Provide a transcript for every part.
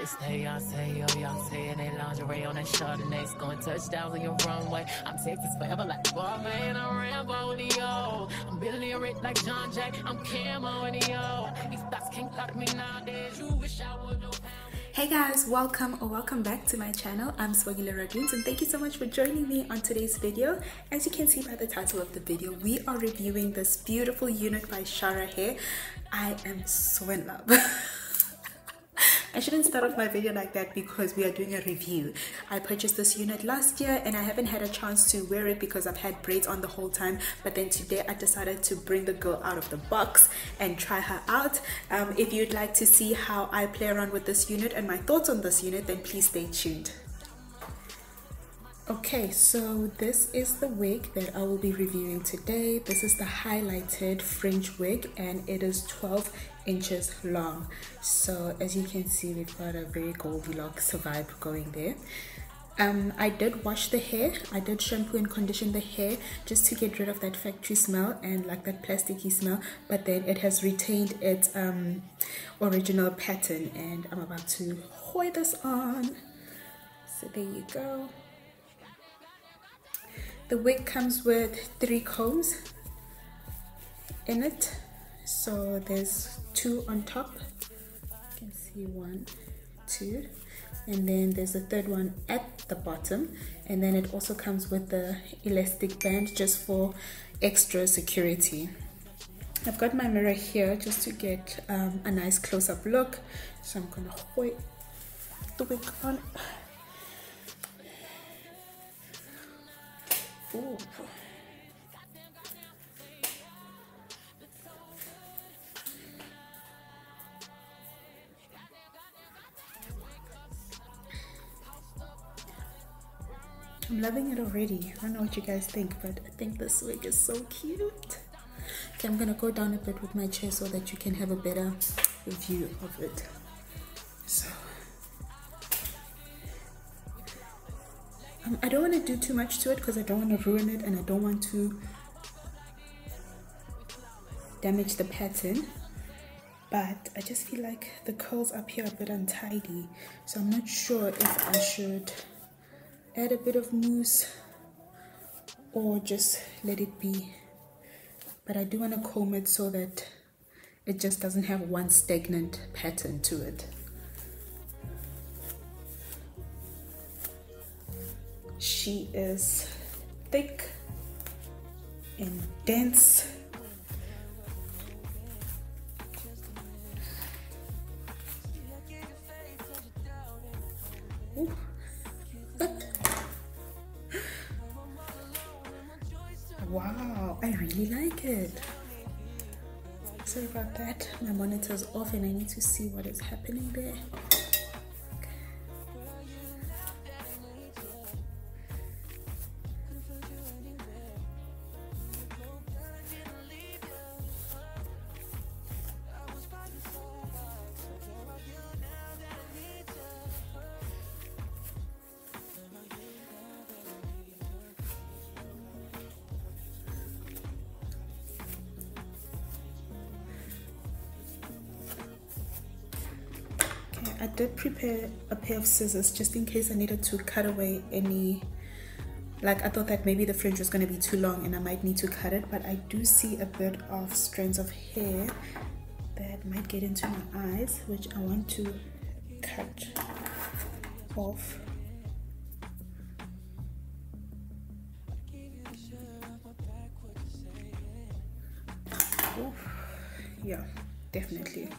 It's Beyonce, yo, Beyonce, and they lingerie on that Chardonnay. Scoring touchdowns on your runway. I'm Texas forever like ball man. I'm Rambo in the O. I'm billionaire rich like John Jack. I'm Camo in the O. These thoughts can't lock me nowadays. You wish I would know how. Hey guys, welcome back to my channel. I'm Swagilera Dreams and thank you so much for joining me on today's video. As you can see by the title of the video, we are reviewing this beautiful unit by Shara hair. I am so in love. I shouldn't start off my video like that because we are doing a review. I purchased this unit last year and I haven't had a chance to wear it because I've had braids on the whole time, but then today I decided to bring the girl out of the box and try her out. If you'd like to see how I play around with this unit and my thoughts on this unit, then please stay tuned. Okay, so this is the wig that I will be reviewing today. This is the highlighted fringe wig and it is 12 inches long. So as you can see, we've got a very Goldilocks vibe going there. I did wash the hair. I did shampoo and condition the hair just to get rid of that factory smell and like that plasticky smell, but then it has retained its original pattern and I'm about to hoe this on. So there you go. The wig comes with 3 combs in it. So there's 2 on top. You can see 1, 2, and then there's a 3rd one at the bottom. And then it also comes with the elastic band just for extra security. I've got my mirror here just to get a nice close-up look. So I'm gonna hoe the wig on. Ooh. I'm loving it already. I don't know what you guys think, but I think this wig is so cute. Okay, I'm gonna go down a bit with my chair so that you can have a better view of it. So I don't want to do too much to it because I don't want to ruin it and I don't want to damage the pattern, but I just feel like the curls up here are a bit untidy, so I'm not sure if I should add a bit of mousse or just let it be. But I do want to comb it so that it just doesn't have one stagnant pattern to it. She is thick and dense. Ooh. Wow, I really like it. Sorry about that, my monitor's off and I need to see what is happening there. I did prepare a pair of scissors just in case I needed to cut away any, like I thought that maybe the fringe was going to be too long and I might need to cut it, but I do see a bit of strands of hair that might get into my eyes, which I want to cut off. Ooh, yeah, definitely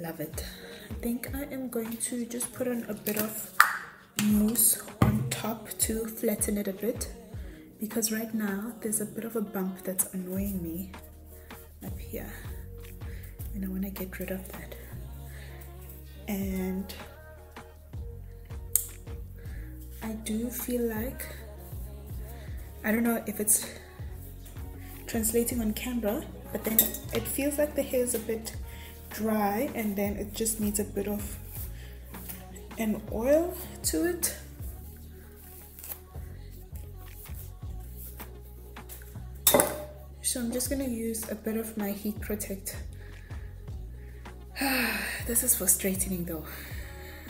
love it. I think I am going to just put on a bit of mousse on top to flatten it a bit, because right now there's a bit of a bump that's annoying me up here and I want to get rid of that. And I do feel like, I don't know if it's translating on camera, but then it feels like the hair is a bit dry and then it just needs a bit of an oil to it. So I'm just gonna use a bit of my heat protect. This is frustrating though.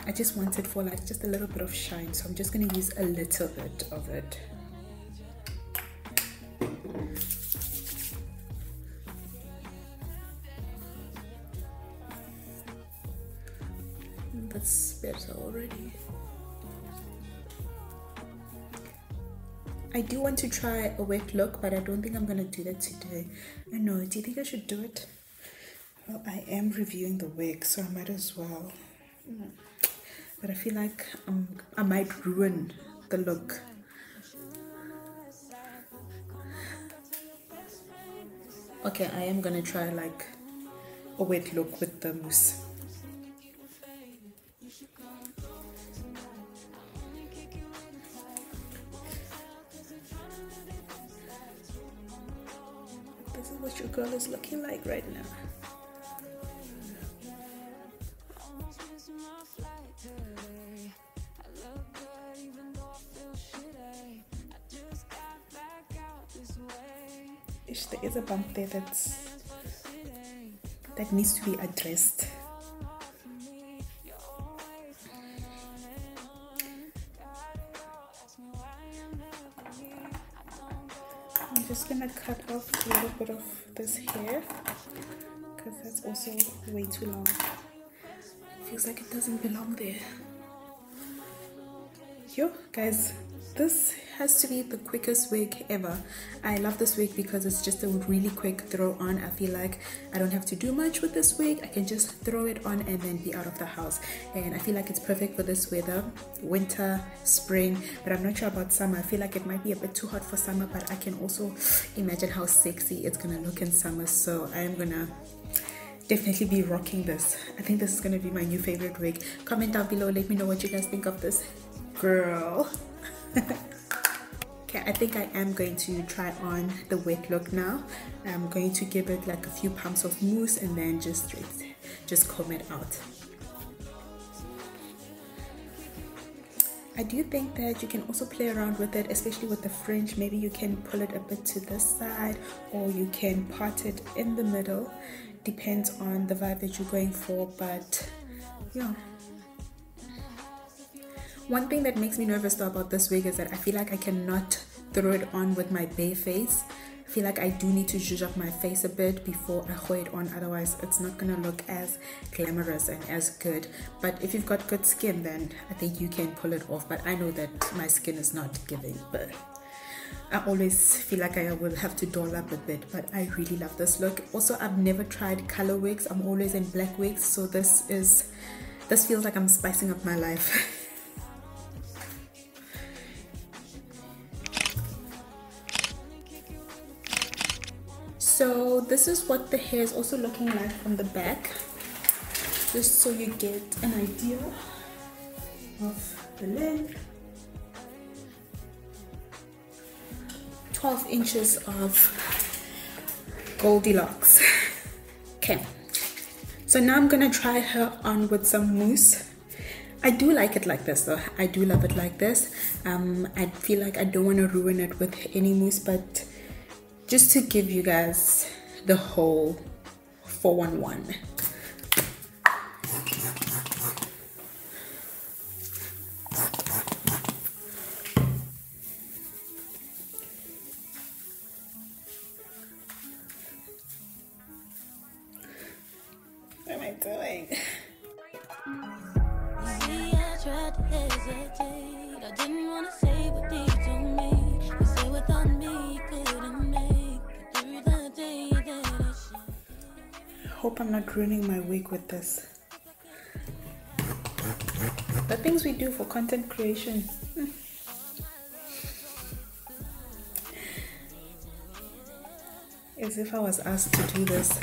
I just want it for like just a little bit of shine, so I'm just going to use a little bit of it. That's better already. I do want to try a wet look, but I don't think I'm going to do that today. I know, do you think I should do it? Well, I am reviewing the wig, so I might as well. But I feel like I might ruin the look. Okay, I am going to try like a wet look with the mousse. This is what your girl is looking like right now. There is a bump there that needs to be addressed. I'm just gonna cut off a little bit of this hair because that's also way too long. Feels like it doesn't belong there. Yo, guys, this has to be the quickest wig ever. I love this wig because it's just a really quick throw on. I feel like I don't have to do much with this wig. I can just throw it on and then be out of the house. And I feel like it's perfect for this weather, winter, spring, but I'm not sure about summer. I feel like it might be a bit too hot for summer, but I can also imagine how sexy it's gonna look in summer. So I am gonna definitely be rocking this. I think this is gonna be my new favorite wig. Comment down below, let me know what you guys think of this girl. Okay, I think I am going to try on the wet look now. I'm going to give it like a few pumps of mousse and then just comb it out. I do think that you can also play around with it, especially with the fringe. Maybe you can pull it a bit to this side or you can part it in the middle. Depends on the vibe that you're going for, but yeah. One thing that makes me nervous though about this wig is that I feel like I cannot throw it on with my bare face. I feel like I do need to zhuzh up my face a bit before I throw it on, otherwise it's not gonna look as glamorous and as good. But if you've got good skin, then I think you can pull it off, but I know that my skin is not giving, but I always feel like I will have to doll up a bit. But I really love this look. Also, I've never tried color wigs. I'm always in black wigs, so this feels like I'm spicing up my life. So this is what the hair is also looking like from the back, just so you get an idea of the length. 12 inches of Goldilocks. Okay, so now I'm gonna try her on with some mousse. I do like it like this though. I do love it like this. I feel like I don't want to ruin it with any mousse, but just to give you guys the whole 411. What am I doing? I tried to hesitate. I didn't want to say what they told me. You say without me you couldn't make it through the day that I should. Hope I'm not ruining my wig with this. The things we do for content creation. As if I was asked to do this.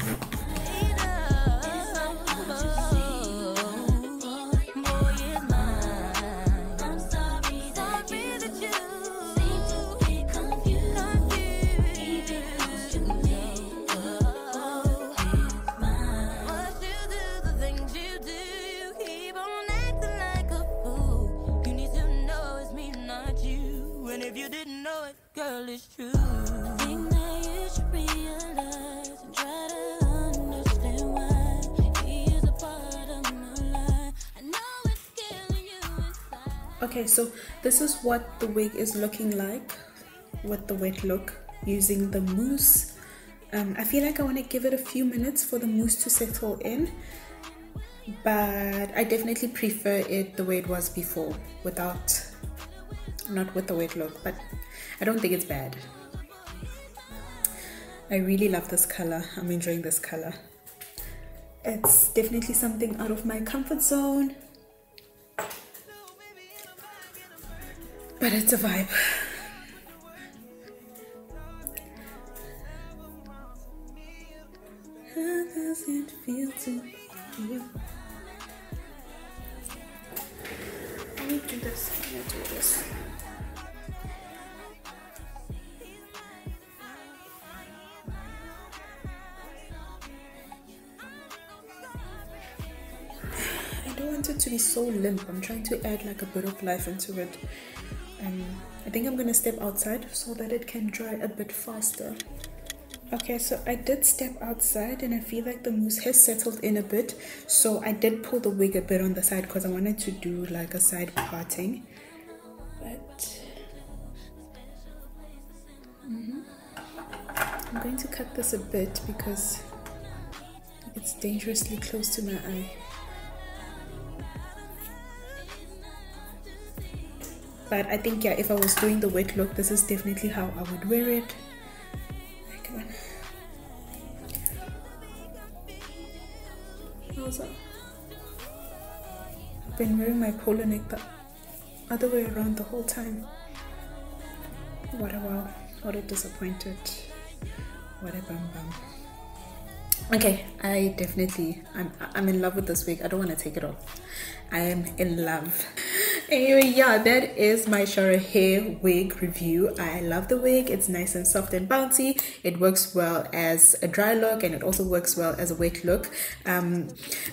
Girl, it's true. Think that you should realize and try to understand why he is a part of my life. I know it's scary. Okay, so this is what the wig is looking like with the wet look using the mousse. I feel like I want to give it a few minutes for the mousse to settle in, but I definitely prefer it the way it was before, not with the wet look, but I don't think it's bad. I really love this color. I'm enjoying this color. It's definitely something out of my comfort zone, but it's a vibe. How does it feel to you? Let me do this. I don't want it to be so limp. I'm trying to add like a bit of life into it. I think I'm gonna step outside so that it can dry a bit faster. Okay, so I did step outside and I feel like the mousse has settled in a bit, so I did pull the wig a bit on the side because I wanted to do like a side parting, but I'm going to cut this a bit because it's dangerously close to my eye. But I think, yeah, if I was doing the wet look, this is definitely how I would wear it. Come on. Also, I've been wearing my polo neck the other way around the whole time. What a wow. What a disappointed. What a bum bum. Okay, I'm in love with this wig. I don't want to take it off. I am in love. Anyway, yeah, that is my Shara hair wig review. I love the wig. It's nice and soft and bouncy. It works well as a dry look and it also works well as a wet look.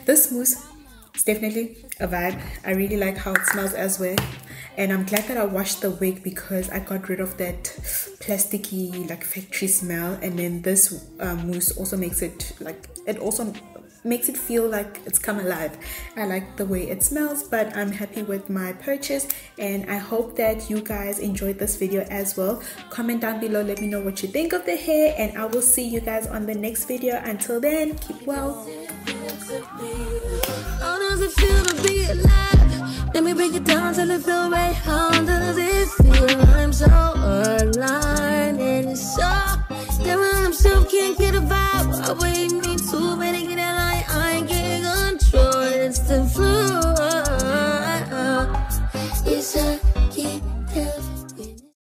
This mousse is definitely a vibe. I really like how it smells as well. And I'm glad that I washed the wig because I got rid of that plasticky like factory smell. And then this mousse also makes it like, it also makes it feel like it's come alive. I like the way it smells, but I'm happy with my purchase and I hope that you guys enjoyed this video as well. Comment down below, let me know what you think of the hair, and I will see you guys on the next video. Until then, keep well. How does it feel to be alive? Let me break it down till it feel right. How does it feel? I'm so aligned and so still I'm still can't get a vibe. I wait me too many